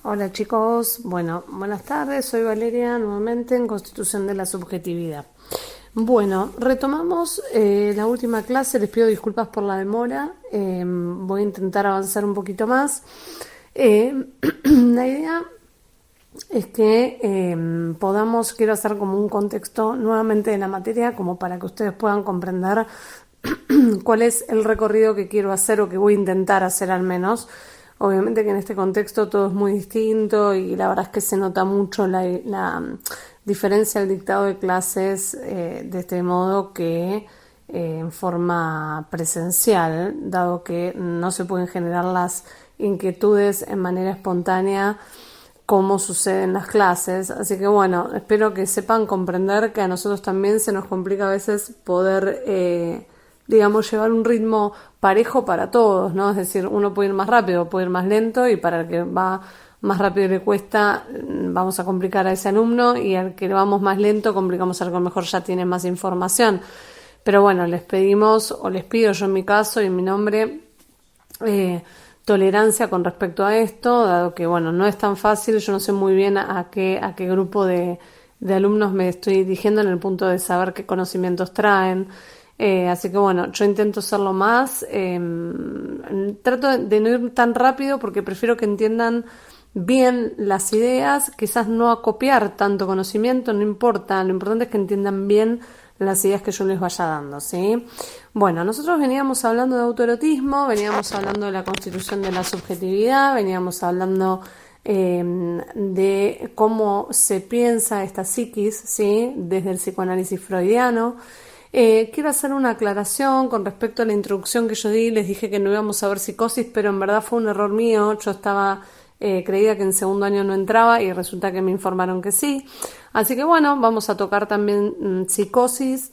Hola chicos, bueno, buenas tardes, soy Valeria nuevamente en Constitución de la Subjetividad. Bueno, retomamos la última clase, les pido disculpas por la demora, voy a intentar avanzar un poquito más. La idea es que quiero hacer como un contexto nuevamente de la materia, como para que ustedes puedan comprender cuál es el recorrido que quiero hacer o que voy a intentar hacer al menos. Obviamente que en este contexto todo es muy distinto y la verdad es que se nota mucho la diferencia del dictado de clases de este modo que en forma presencial, dado que no se pueden generar las inquietudes en manera espontánea como sucede en las clases. Así que bueno, espero que sepan comprender que a nosotros también se nos complica a veces poder llevar un ritmo parejo para todos, ¿no? Es decir, uno puede ir más rápido, puede ir más lento, y para el que va más rápido y le cuesta, vamos a complicar a ese alumno, y al que vamos más lento, complicamos al que mejor ya tiene más información. Pero bueno, les pido yo en mi caso y en mi nombre, tolerancia con respecto a esto, dado que, bueno, no es tan fácil, yo no sé muy bien a qué grupo de alumnos me estoy dirigiendo en el punto de saber qué conocimientos traen. Así que bueno, yo intento hacerlo más, trato de no ir tan rápido porque prefiero que entiendan bien las ideas, quizás no acopiar tanto conocimiento, no importa, lo importante es que entiendan bien las ideas que yo les vaya dando, ¿sí? Bueno, nosotros veníamos hablando de autoerotismo, veníamos hablando de la constitución de la subjetividad, veníamos hablando de cómo se piensa esta psiquis, ¿sí? Desde el psicoanálisis freudiano. Quiero hacer una aclaración con respecto a la introducción que yo di. Les dije que no íbamos a ver psicosis, pero en verdad fue un error mío. Yo creía que en segundo año no entraba y resulta que me informaron que sí. Así que bueno, vamos a tocar también psicosis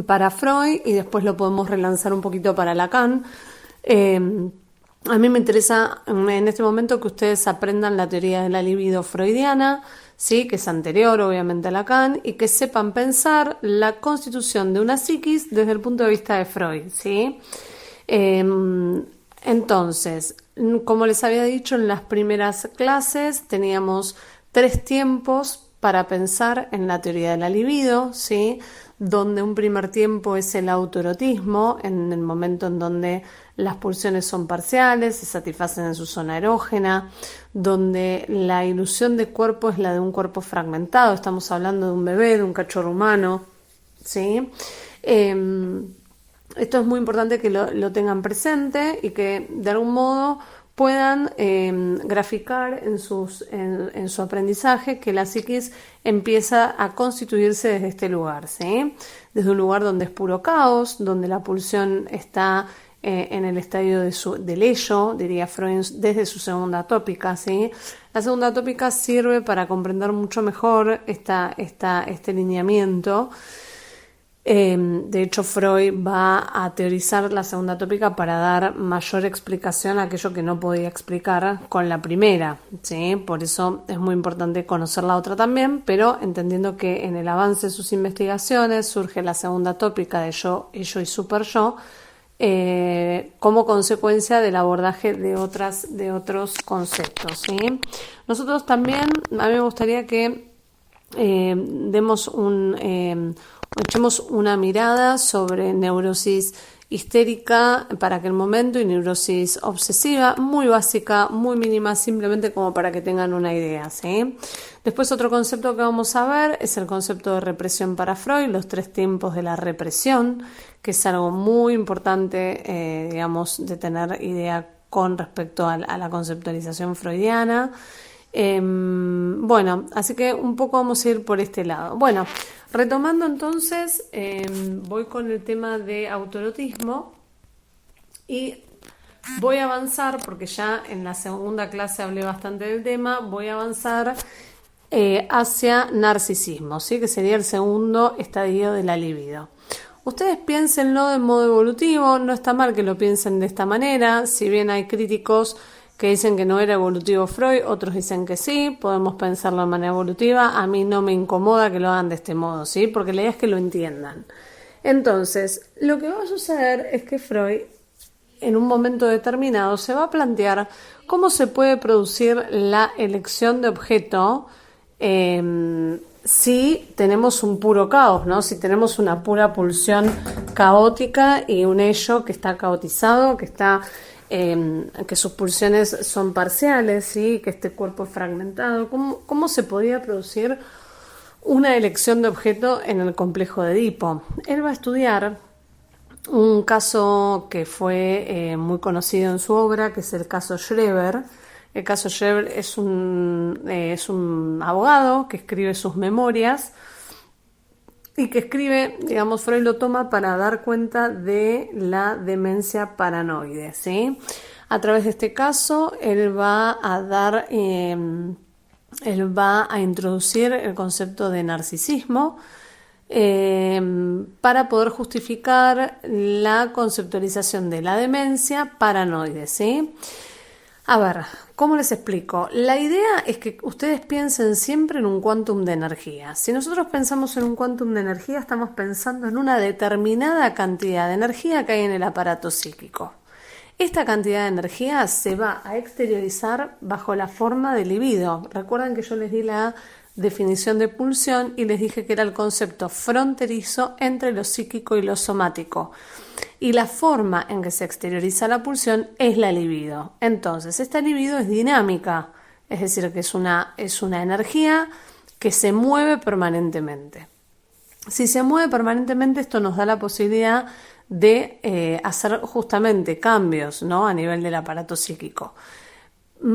para Freud y después lo podemos relanzar un poquito para Lacan. A mí me interesa en este momento que ustedes aprendan la teoría de la libido freudiana, ¿sí? Que es anterior obviamente a Lacan, y que sepan pensar la constitución de una psiquis desde el punto de vista de Freud, ¿sí? Entonces, como les había dicho en las primeras clases, teníamos 3 tiempos para pensar en la teoría de la libido, ¿sí? Donde un primer tiempo es el autoerotismo, en el momento en donde las pulsiones son parciales, se satisfacen en su zona erógena, donde la ilusión de cuerpo es la de un cuerpo fragmentado, estamos hablando de un bebé, de un cachorro humano, ¿sí? Esto es muy importante que lo tengan presente y que de algún modo puedan graficar en su aprendizaje que la psiquis empieza a constituirse desde este lugar, ¿sí? Desde un lugar donde es puro caos, donde la pulsión está en el estadio del ello, diría Freud, desde su segunda tópica, ¿sí? La segunda tópica sirve para comprender mucho mejor este lineamiento. De hecho, Freud va a teorizar la segunda tópica para dar mayor explicación a aquello que no podía explicar con la primera, ¿sí? Por eso es muy importante conocer la otra también, pero entendiendo que en el avance de sus investigaciones surge la segunda tópica de yo, ello y super yo, como consecuencia del abordaje de otros conceptos, ¿sí? Nosotros también, a mí me gustaría que echemos una mirada sobre neurosis histérica para aquel momento y neurosis obsesiva, muy básica, muy mínima, simplemente como para que tengan una idea, ¿sí? Después otro concepto que vamos a ver es el concepto de represión para Freud, los 3 tiempos de la represión, que es algo muy importante, de tener idea con respecto a la conceptualización freudiana. Bueno, así que un poco vamos a ir por este lado. Bueno, retomando entonces, voy con el tema de autoerotismo y voy a avanzar, porque ya en la segunda clase hablé bastante del tema, voy a avanzar hacia narcisismo, ¿sí? Que sería el segundo estadio de la libido. Ustedes piénsenlo de modo evolutivo, no está mal que lo piensen de esta manera, si bien hay críticos que dicen que no era evolutivo Freud, otros dicen que sí, podemos pensarlo de manera evolutiva. A mí no me incomoda que lo hagan de este modo, ¿sí? Porque la idea es que lo entiendan. Entonces, lo que va a suceder es que Freud en un momento determinado se va a plantear cómo se puede producir la elección de objeto si tenemos un puro caos, ¿no? Si tenemos una pura pulsión caótica y un ello que está caotizado, que sus pulsiones son parciales, ¿sí? Que este cuerpo es fragmentado. ¿Cómo se podría producir una elección de objeto en el complejo de Edipo? Él va a estudiar un caso que fue muy conocido en su obra, que es el caso Schreber. El caso Schreber es un abogado que escribe sus memorias y que escribe, digamos, Freud lo toma para dar cuenta de la demencia paranoide, ¿sí? A través de este caso, él va a introducir el concepto de narcisismo para poder justificar la conceptualización de la demencia paranoide, ¿sí? A ver, ¿cómo les explico? La idea es que ustedes piensen siempre en un quantum de energía. Si nosotros pensamos en un quantum de energía, estamos pensando en una determinada cantidad de energía que hay en el aparato psíquico. Esta cantidad de energía se va a exteriorizar bajo la forma de libido. Recuerden que yo les di la definición de pulsión y les dije que era el concepto fronterizo entre lo psíquico y lo somático. Y la forma en que se exterioriza la pulsión es la libido. Entonces, esta libido es dinámica, es decir, que es una energía que se mueve permanentemente. Si se mueve permanentemente, esto nos da la posibilidad de hacer justamente cambios, ¿no? A nivel del aparato psíquico.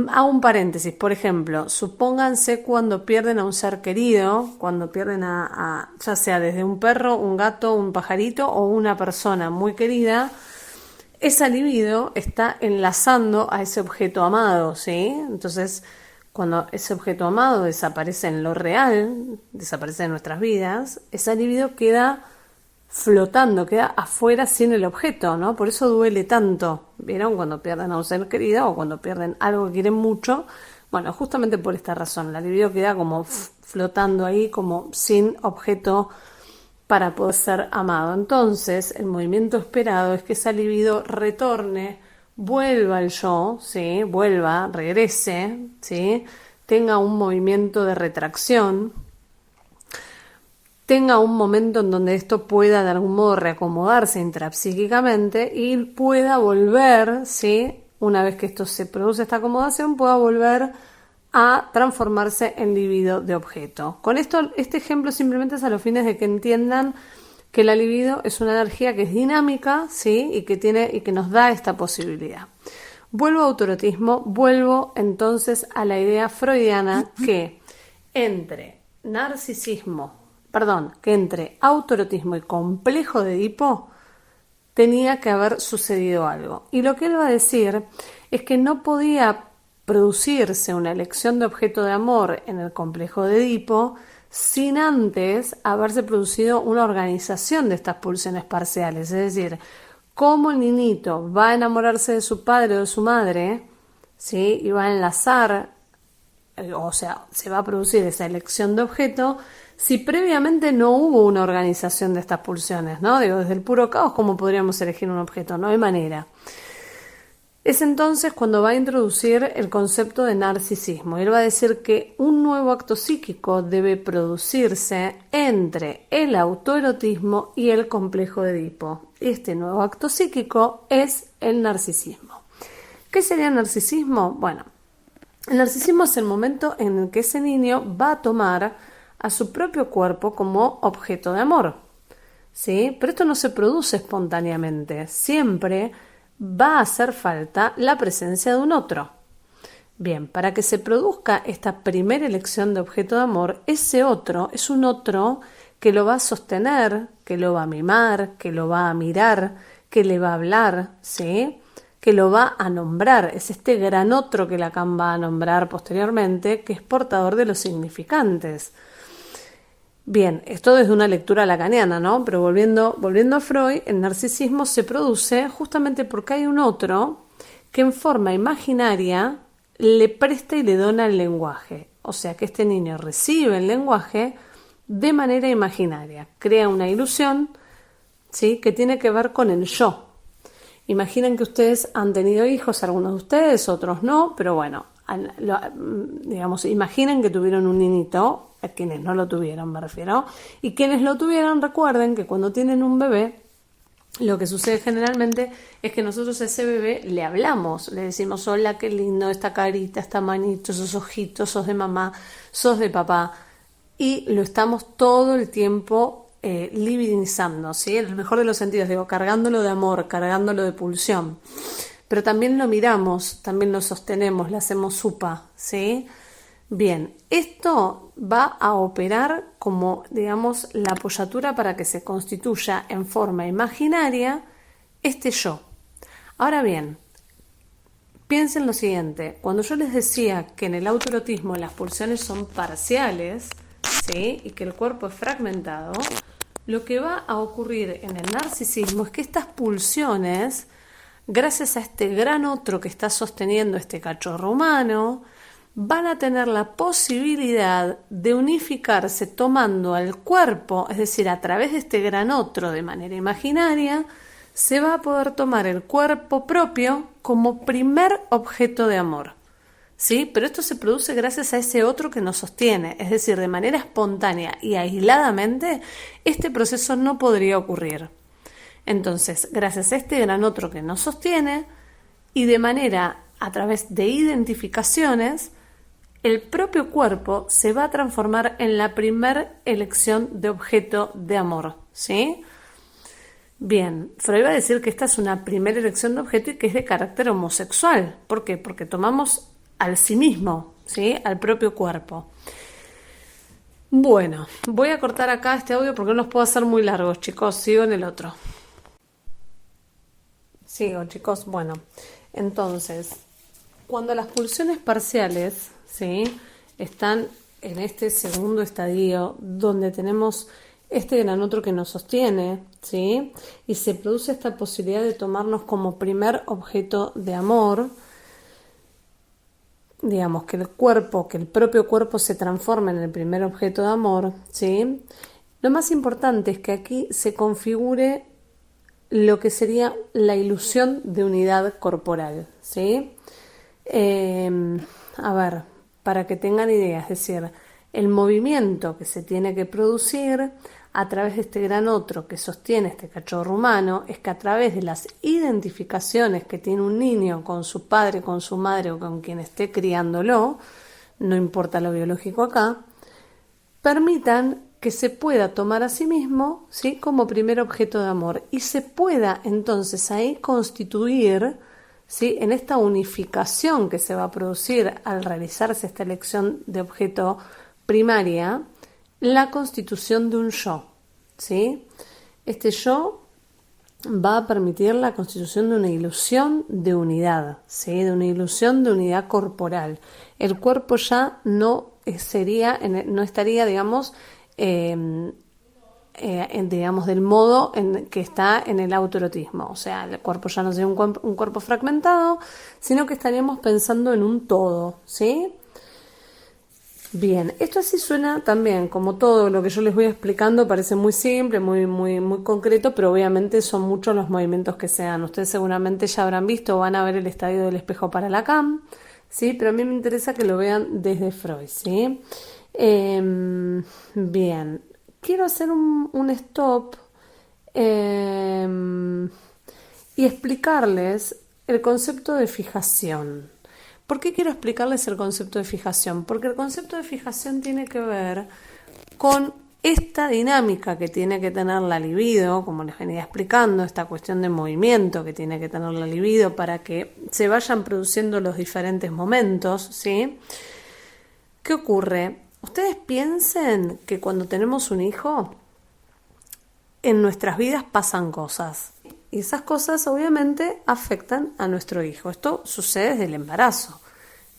Hago un paréntesis, por ejemplo, supónganse cuando pierden a un ser querido, cuando pierden ya sea desde un perro, un gato, un pajarito o una persona muy querida, esa libido está enlazando a ese objeto amado, ¿sí? Entonces, cuando ese objeto amado desaparece en lo real, desaparece de nuestras vidas, esa libido queda flotando, queda afuera sin el objeto, ¿no? Por eso duele tanto, ¿vieron? Cuando pierden a un ser querido o cuando pierden algo que quieren mucho. Bueno, justamente por esta razón, la libido queda como flotando ahí, como sin objeto para poder ser amado. Entonces, el movimiento esperado es que esa libido retorne, vuelva al yo, ¿sí? Vuelva, regrese, ¿sí? Tenga un movimiento de retracción, tenga un momento en donde esto pueda de algún modo reacomodarse intrapsíquicamente y pueda volver, ¿sí? Una vez que esto se produce, esta acomodación, pueda volver a transformarse en libido de objeto. Con esto, este ejemplo simplemente es a los fines de que entiendan que la libido es una energía que es dinámica, ¿sí? Y que nos da esta posibilidad. Vuelvo a autoerotismo, vuelvo entonces a la idea freudiana que entre autoerotismo y complejo de Edipo tenía que haber sucedido algo. Y lo que él va a decir es que no podía producirse una elección de objeto de amor en el complejo de Edipo sin antes haberse producido una organización de estas pulsiones parciales. Es decir, cómo el niñito va a enamorarse de su padre o de su madre, ¿sí? Y va a enlazar, o sea, se va a producir esa elección de objeto si previamente no hubo una organización de estas pulsiones, ¿no? Digo, desde el puro caos, ¿cómo podríamos elegir un objeto? No hay manera. Es entonces cuando va a introducir el concepto de narcisismo. Él va a decir que un nuevo acto psíquico debe producirse entre el autoerotismo y el complejo de Edipo. Este nuevo acto psíquico es el narcisismo. ¿Qué sería el narcisismo? Bueno, el narcisismo es el momento en el que ese niño va a tomar a su propio cuerpo como objeto de amor, ¿sí? Pero esto no se produce espontáneamente, siempre va a hacer falta la presencia de un otro. Bien, para que se produzca esta primera elección de objeto de amor, ese otro es un otro que lo va a sostener, que lo va a mimar, que lo va a mirar, que le va a hablar, ¿sí? Que lo va a nombrar. Es este gran otro que Lacan va a nombrar posteriormente, que es portador de los significantes. Bien, esto desde una lectura lacaniana, ¿no? Pero volviendo a Freud, el narcisismo se produce justamente porque hay un otro que en forma imaginaria le presta y le dona el lenguaje. O sea que este niño recibe el lenguaje de manera imaginaria, crea una ilusión, ¿sí? Que tiene que ver con el yo. Imaginen que ustedes han tenido hijos, algunos de ustedes, otros no, pero bueno, digamos, imaginen que tuvieron un niñito, a quienes no lo tuvieron me refiero, y quienes lo tuvieron recuerden que cuando tienen un bebé, lo que sucede generalmente es que nosotros a ese bebé le hablamos, le decimos, hola, qué lindo, esta carita, esta manito, esos ojitos, sos de mamá, sos de papá, y lo estamos todo el tiempo libidinizando, ¿sí? En el mejor de los sentidos, digo, cargándolo de amor, cargándolo de pulsión, pero también lo miramos, también lo sostenemos, le hacemos supa, ¿sí? Bien, esto va a operar como, digamos, la apoyatura para que se constituya en forma imaginaria este yo. Ahora bien, piensen lo siguiente, cuando yo les decía que en el autoerotismo las pulsiones son parciales, ¿sí? Y que el cuerpo es fragmentado, lo que va a ocurrir en el narcisismo es que estas pulsiones, gracias a este gran otro que está sosteniendo este cachorro humano, van a tener la posibilidad de unificarse tomando al cuerpo, es decir, a través de este gran otro de manera imaginaria, se va a poder tomar el cuerpo propio como primer objeto de amor. ¿Sí? Pero esto se produce gracias a ese otro que nos sostiene, es decir, de manera espontánea y aisladamente, este proceso no podría ocurrir. Entonces, gracias a este gran otro que nos sostiene y de manera a través de identificaciones, el propio cuerpo se va a transformar en la primer elección de objeto de amor, ¿sí? Bien, Freud va a decir que esta es una primera elección de objeto y que es de carácter homosexual. ¿Por qué? Porque tomamos al sí mismo, ¿sí? Al propio cuerpo. Bueno, voy a cortar acá este audio porque no los puedo hacer muy largos, chicos. Sigo en el otro. Sigo, chicos. Bueno, entonces, cuando las pulsiones parciales, ¿sí? Están en este segundo estadio donde tenemos este gran otro que nos sostiene, ¿sí? Y se produce esta posibilidad de tomarnos como primer objeto de amor, digamos que el propio cuerpo se transforma en el primer objeto de amor, ¿sí? Lo más importante es que aquí se configure lo que sería la ilusión de unidad corporal, ¿sí? A ver, para que tengan idea, es decir, el movimiento que se tiene que producir a través de este gran otro que sostiene este cachorro humano es que a través de las identificaciones que tiene un niño con su padre, con su madre o con quien esté criándolo, no importa lo biológico acá, permitan que se pueda tomar a sí mismo, ¿sí? Como primer objeto de amor y se pueda entonces ahí constituir, ¿sí? En esta unificación que se va a producir al realizarse esta elección de objeto primaria, la constitución de un yo, ¿sí? Este yo va a permitir la constitución de una ilusión de unidad, ¿sí? De una ilusión de unidad corporal. El cuerpo ya no estaría, digamos, digamos, del modo en que está en el autoerotismo. O sea, el cuerpo ya no sería un cuerpo fragmentado, sino que estaríamos pensando en un todo, ¿sí? Bien, esto así suena también, como todo lo que yo les voy explicando, parece muy simple, muy concreto, pero obviamente son muchos los movimientos que se dan. Ustedes seguramente ya habrán visto o van a ver el estadio del espejo para Lacan, ¿sí? Pero a mí me interesa que lo vean desde Freud, ¿sí? Bien, quiero hacer un stop y explicarles el concepto de fijación. ¿Por qué quiero explicarles el concepto de fijación? Porque el concepto de fijación tiene que ver con esta dinámica que tiene que tener la libido, como les venía explicando, esta cuestión de movimiento que tiene que tener la libido para que se vayan produciendo los diferentes momentos, ¿sí? ¿Qué ocurre? Ustedes piensen que cuando tenemos un hijo, en nuestras vidas pasan cosas. Y esas cosas obviamente afectan a nuestro hijo. Esto sucede desde el embarazo.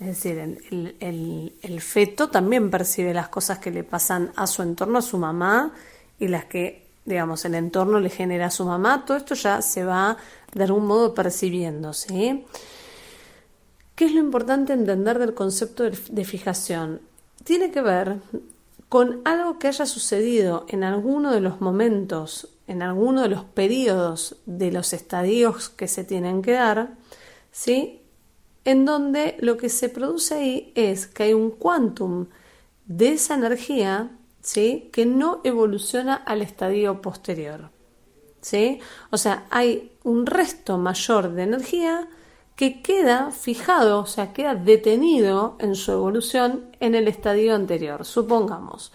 Es decir, el feto también percibe las cosas que le pasan a su entorno, a su mamá, y las que, digamos, el entorno le genera a su mamá. Todo esto ya se va de algún modo percibiendo, ¿sí? ¿Qué es lo importante entender del concepto de fijación? Tiene que ver con algo que haya sucedido en alguno de los momentos en alguno de los periodos de los estadios que se tienen que dar, ¿sí? En donde lo que se produce ahí es que hay un quantum de esa energía, ¿sí? Que no evoluciona al estadio posterior, ¿sí? O sea, hay un resto mayor de energía que queda fijado, o sea, queda detenido en su evolución en el estadio anterior. Supongamos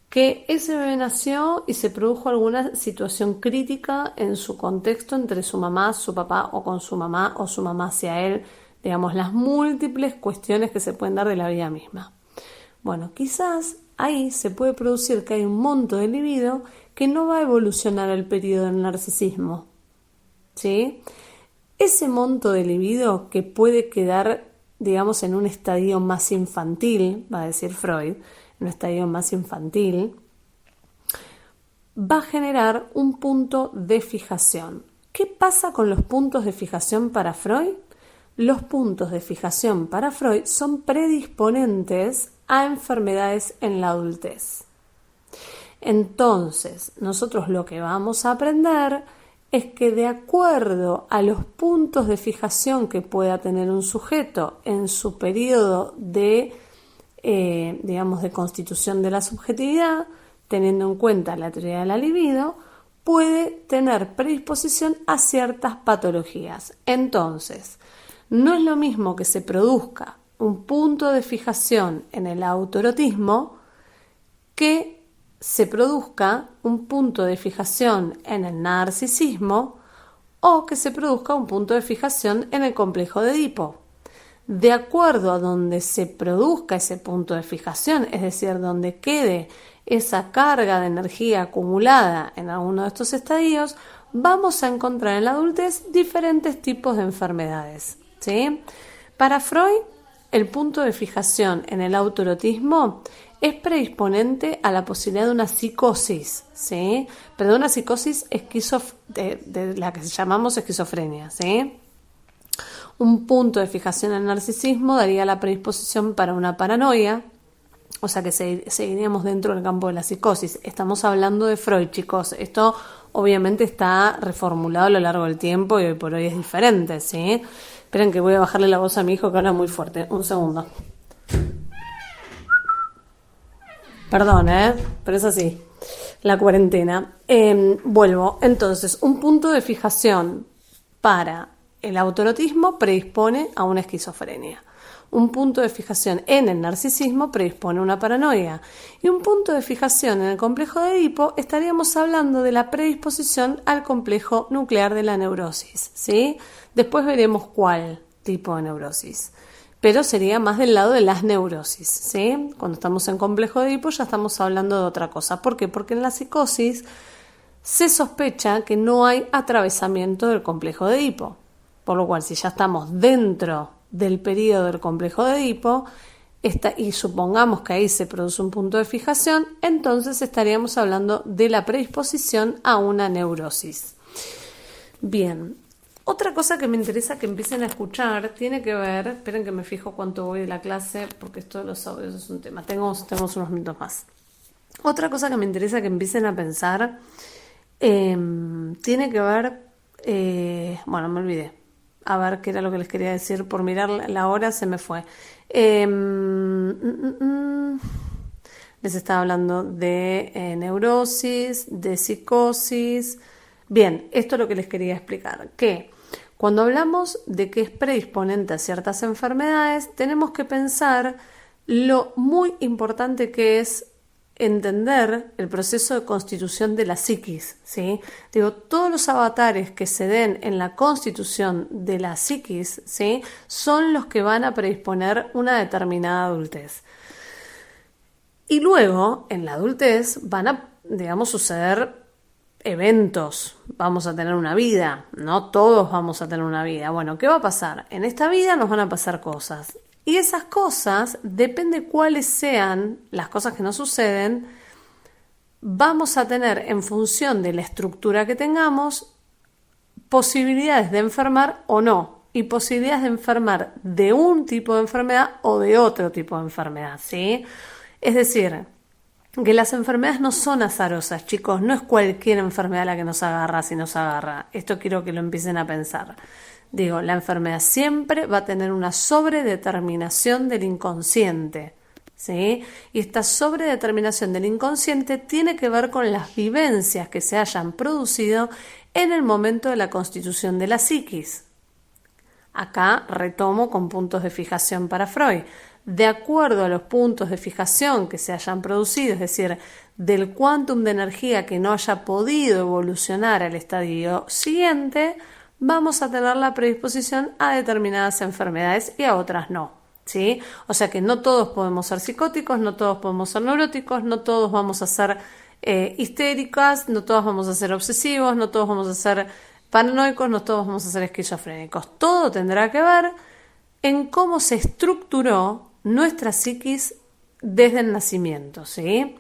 que ese bebé nació y se produjo alguna situación crítica en su contexto entre su mamá, su papá o con su mamá o su mamá hacia él, digamos, las múltiples cuestiones que se pueden dar de la vida misma. Bueno, quizás ahí se puede producir que hay un monto de libido que no va a evolucionar al periodo del narcisismo, ¿sí? Ese monto de libido que puede quedar, digamos, en un estadio más infantil, va a decir Freud, en un estadio más infantil, va a generar un punto de fijación. ¿Qué pasa con los puntos de fijación para Freud? Los puntos de fijación para Freud son predisponentes a enfermedades en la adultez. Entonces, nosotros lo que vamos a aprender es que de acuerdo a los puntos de fijación que pueda tener un sujeto en su periodo de, digamos, de constitución de la subjetividad, teniendo en cuenta la teoría de la libido, puede tener predisposición a ciertas patologías. Entonces, no es lo mismo que se produzca un punto de fijación en el autoerotismo que se produzca un punto de fijación en el narcisismo o que se produzca un punto de fijación en el complejo de Edipo. De acuerdo a donde se produzca ese punto de fijación, es decir, donde quede esa carga de energía acumulada en alguno de estos estadios, vamos a encontrar en la adultez diferentes tipos de enfermedades, ¿sí? Para Freud, el punto de fijación en el autoerotismo es predisponente a la posibilidad de una psicosis, ¿sí? Pero de una psicosis de la que llamamos esquizofrenia, ¿sí? Un punto de fijación en el narcisismo daría la predisposición para una paranoia, o sea que seguiríamos dentro del campo de la psicosis. Estamos hablando de Freud, chicos. Esto obviamente está reformulado a lo largo del tiempo y hoy por hoy es diferente, ¿sí? Esperen que voy a bajarle la voz a mi hijo que habla muy fuerte. Un segundo. Perdón, pero es así, la cuarentena. Vuelvo. Entonces, un punto de fijación para el autoerotismo predispone a una esquizofrenia. Un punto de fijación en el narcisismo predispone a una paranoia. Y un punto de fijación en el complejo de Edipo, estaríamos hablando de la predisposición al complejo nuclear de la neurosis, ¿sí? Después veremos cuál tipo de neurosis. Pero sería más del lado de las neurosis, ¿sí? Cuando estamos en complejo de Edipo ya estamos hablando de otra cosa. ¿Por qué? Porque en la psicosis se sospecha que no hay atravesamiento del complejo de Edipo. Por lo cual, si ya estamos dentro del periodo del complejo de Edipo y supongamos que ahí se produce un punto de fijación, entonces estaríamos hablando de la predisposición a una neurosis. Bien. Otra cosa que me interesa que empiecen a escuchar tiene que ver, esperen que me fijo cuánto voy de la clase, porque esto de los audios es un tema. Tenemos unos minutos más. Otra cosa que me interesa que empiecen a pensar tiene que ver, bueno, me olvidé. A ver qué era lo que les quería decir. Por mirar la hora se me fue. Les estaba hablando de neurosis, de psicosis. Bien, esto es lo que les quería explicar. Que cuando hablamos de que es predisponente a ciertas enfermedades, tenemos que pensar lo muy importante que es entender el proceso de constitución de la psiquis, ¿sí? Digo, todos los avatares que se den en la constitución de la psiquis, ¿sí? Son los que van a predisponer una determinada adultez. Y luego, en la adultez, van a, digamos, suceder eventos. Vamos a tener una vida, no todos vamos a tener una vida. Bueno, ¿qué va a pasar? En esta vida nos van a pasar cosas. Y esas cosas, depende cuáles sean las cosas que nos suceden, vamos a tener en función de la estructura que tengamos posibilidades de enfermar o no, y posibilidades de enfermar de un tipo de enfermedad o de otro tipo de enfermedad, ¿sí? Es decir, que las enfermedades no son azarosas, chicos, no es cualquier enfermedad la que nos agarra si nos agarra. Esto quiero que lo empiecen a pensar. Digo, la enfermedad siempre va a tener una sobredeterminación del inconsciente, ¿sí? Y esta sobredeterminación del inconsciente tiene que ver con las vivencias que se hayan producido en el momento de la constitución de la psiquis. Acá retomo con puntos de fijación para Freud. De acuerdo a los puntos de fijación que se hayan producido, es decir, del quantum de energía que no haya podido evolucionar al estadio siguiente, vamos a tener la predisposición a determinadas enfermedades y a otras no, ¿sí? O sea que no todos podemos ser psicóticos, no todos podemos ser neuróticos, no todos vamos a ser histéricas, no todos vamos a ser obsesivos, no todos vamos a ser paranoicos, no todos vamos a ser esquizofrénicos. Todo tendrá que ver en cómo se estructuró nuestra psiquis desde el nacimiento, ¿sí?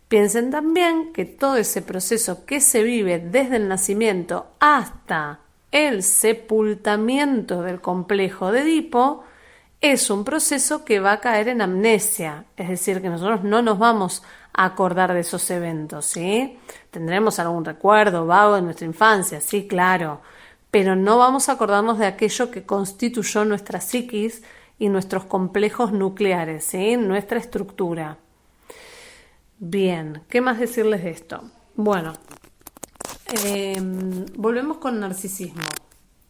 Piensen también que todo ese proceso que se vive desde el nacimiento hasta el sepultamiento del complejo de Edipo es un proceso que va a caer en amnesia, es decir, que nosotros no nos vamos a acordar de esos eventos, ¿sí? Tendremos algún recuerdo vago de nuestra infancia, sí, claro, pero no vamos a acordarnos de aquello que constituyó nuestra psiquis y nuestros complejos nucleares, ¿sí? Nuestra estructura. Bien, ¿qué más decirles de esto? Bueno, volvemos con narcisismo,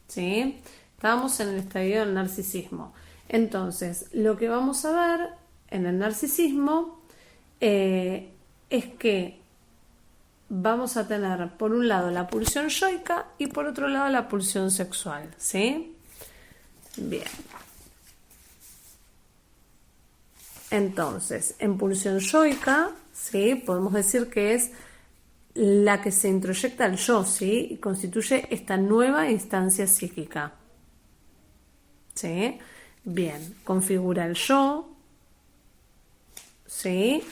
¿sí? Estábamos en el estadio del narcisismo. Entonces, lo que vamos a ver en el narcisismo es que vamos a tener por un lado la pulsión yoica y por otro lado la pulsión sexual, ¿sí? Bien. Entonces, en pulsión yoica, ¿sí? Podemos decir que es la que se introyecta al yo, ¿sí? Y constituye esta nueva instancia psíquica, ¿sí? Bien, configura el yo, ¿sí?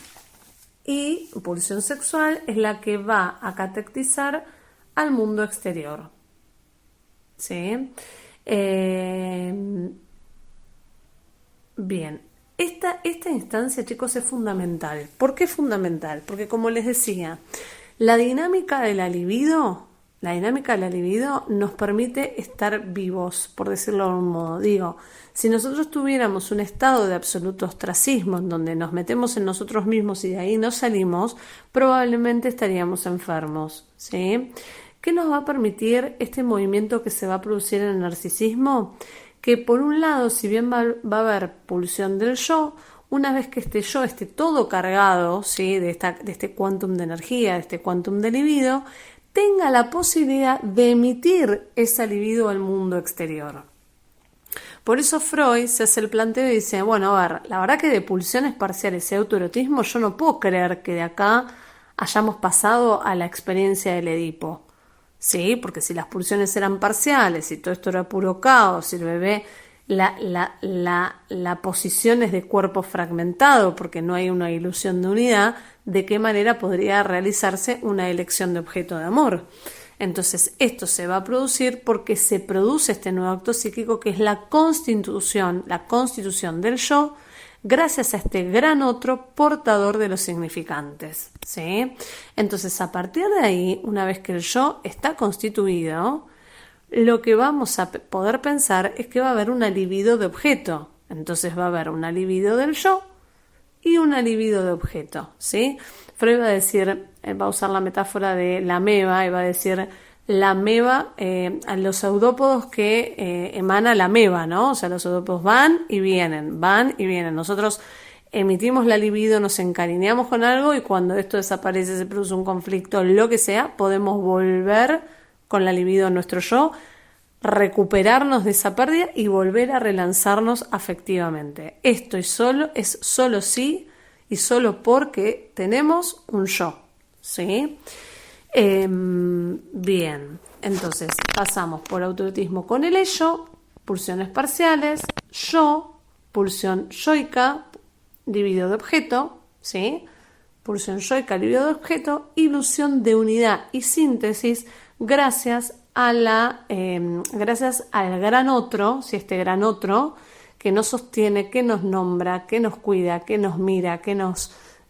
Y pulsión sexual es la que va a catectizar al mundo exterior, ¿sí? Bien, esta instancia, chicos, es fundamental. ¿Por qué es fundamental? Porque, como les decía, la dinámica de la libido nos permite estar vivos, por decirlo de algún modo. Digo, si nosotros tuviéramos un estado de absoluto ostracismo en donde nos metemos en nosotros mismos y de ahí no salimos, probablemente estaríamos enfermos, ¿sí? ¿Qué nos va a permitir este movimiento que se va a producir en el narcisismo? Que por un lado, si bien va a haber pulsión del yo, una vez que este yo esté todo cargado, ¿sí? de este quantum de energía, de este quantum de libido, tenga la posibilidad de emitir esa libido al mundo exterior. Por eso Freud se hace el planteo y dice, bueno, a ver, la verdad que de pulsiones parciales y autoerotismo yo no puedo creer que de acá hayamos pasado a la experiencia del Edipo. Sí, porque si las pulsiones eran parciales y todo esto era puro caos y el bebé, la posición es de cuerpo fragmentado porque no hay una ilusión de unidad, ¿de qué manera podría realizarse una elección de objeto de amor? Entonces esto se va a producir porque se produce este nuevo acto psíquico que es la constitución del yo, gracias a este gran otro portador de los significantes, ¿sí? Entonces, a partir de ahí, una vez que el yo está constituido, lo que vamos a poder pensar es que va a haber una libido de objeto. Entonces va a haber una libido del yo y una libido de objeto, ¿sí? Freud va a decir, va a usar la metáfora de la ameba y va a decir la ameba, a los pseudópodos que emana la ameba, ¿no? O sea, los pseudópodos van y vienen. Nosotros emitimos la libido, nos encariñamos con algo y cuando esto desaparece, se produce un conflicto, lo que sea, podemos volver con la libido a nuestro yo, recuperarnos de esa pérdida y volver a relanzarnos afectivamente. Esto es solo sí y solo porque tenemos un yo, ¿sí? Bien, entonces pasamos por autoerotismo con el ello, pulsiones parciales, yo, pulsión yoica, libido de objeto, ¿sí? Pulsión yoica, libido de objeto, ilusión de unidad y síntesis gracias al gran otro, si este gran otro que nos sostiene, que nos nombra, que nos cuida, que nos mira, que nos